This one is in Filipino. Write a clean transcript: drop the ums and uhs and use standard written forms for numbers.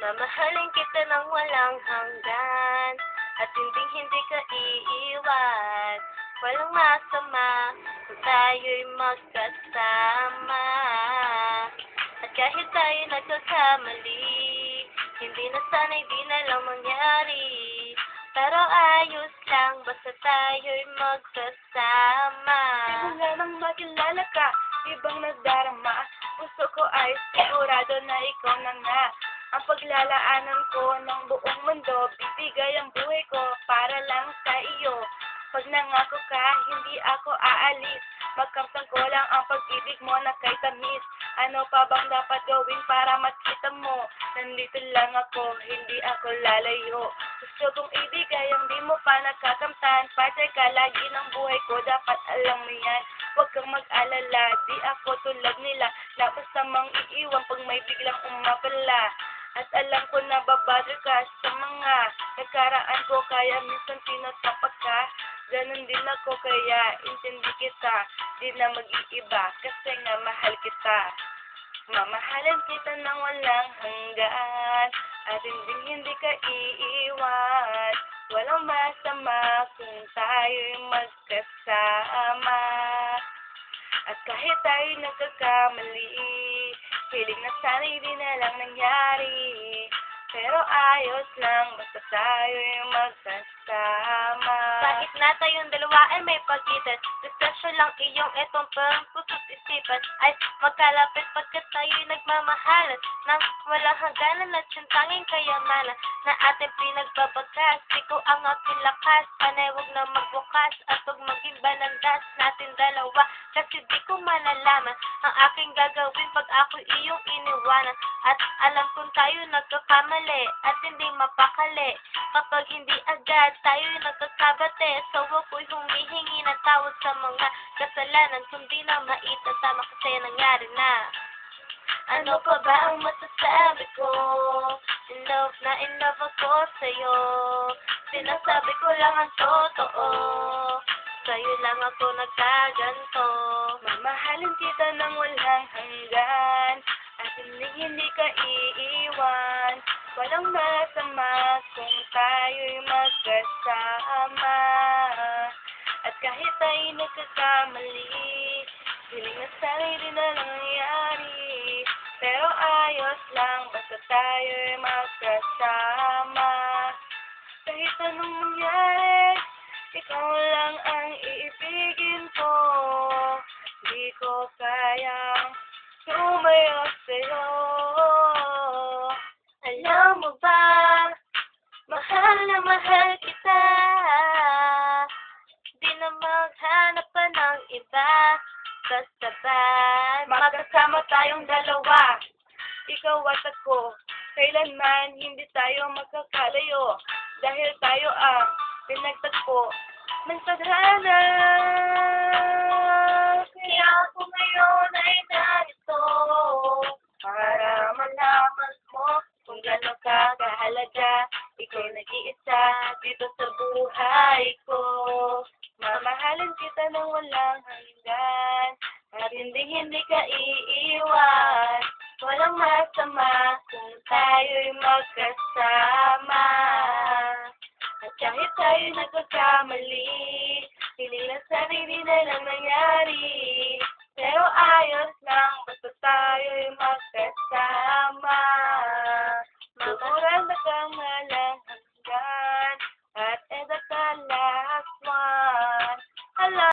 Mamahalin kita ng walang hanggan at hindi ka iiwan. Walang masama kung tayo'y magkasama. At kahit tayo nagkakamali, hindi na sana'y di na lang mangyari. Pero ayos lang basta tayo'y magsasama. Simula nang makilala ka, ibang nagdarama. Gusto ko ay sigurado na ikaw na nga. Ang paglalaanan ko ng buong mundo, bibigay ang buhay ko para lang sa iyo. Pag nangako ka, hindi ako aalis. Magkamtan ko lang ang pag-ibig mo na kay tamis. Ano pa bang dapat gawin para makita mo? Nandito lang ako, hindi ako lalayo. Gusto kong ibigay ang di mo pa nakakamtan. Parte ka lagi ng buhay ko, dapat alam mo yan. Huwag kang mag-alala, di ako tulad nila. Na basta mang iiwan pag may biglang umapala. At alam ko na babado ka sa mga nakaraan ko, kaya minsan tinatapak ka. Ganon din ako, kaya intindi kita. Di na mag-iiba kasi nga mahal kita. Mamahalin kita ng walang hanggan at hindi ka iiwan. Walang masama kung tayo'y magkasama. At kahit tayo nagkakamali, hiling na sana'y di na lang nangyari. Pero ayos lang basta tayo'y magkasama. Kahit na tayong dalawa ay may pagitan, diskusyon lang iyong etong puso't isipan ay magkalapit pagkat tayo'y nagmamahalan nang walang hangganan at yung tanging kayamanan na ating pinagbabagkas. Ikaw ang aking lakas, panay huwag na magbukas at huwag maging banandas natin dalawa. Kasi di ko malalaman ang aking gagawin pag ako'y iyong iniwanan. At alam kong tayo nagkakamali at hindi mapakali kapag hindi agad tayo'y nagkakabate. So ako'y humihingi ng tawad sa mga kasalanan, kundi na maitatama kasi nangyari na. Ano pa ba ang masasabi ko? In love ako sa'yo. Sinasabi ko lang ang totoo. Sa'yo lang ako nagkaganto. Mamahalin kita ng walang hanggan at hindi ka iiwan. Walang masama kung tayo'y magkasama. At kahit tayo'y nagkakamali, hiling na sana'y di na lang nangyari. Pero ayos lang basta tayo'y magkasama. Kahit anong mangyari, ikaw lang ang iibigin ko. Di ko kayang tumayo sa'yo. Alam mo ba, mahal na mahal kita. Di na maghanap pa ng iba. Basta ba Magkasama tayong dalawa, ikaw at ako. Kailanman hindi tayo magkakalayo dahil tayo ang pinagtagpo ng tadhana. kaya ako ngayon ay narito Para malaman mo kung gano'n ka kahalaga, ikaw nag-iisa dito sa buhay ko. Mamahalin kita ng walang hanggan at hindi ka iiwan. Walang masama kung tayo'y magkasama. At kahit tayo nagkakamali, hindi na sana'y di na lang nangyari. Pero ayos lang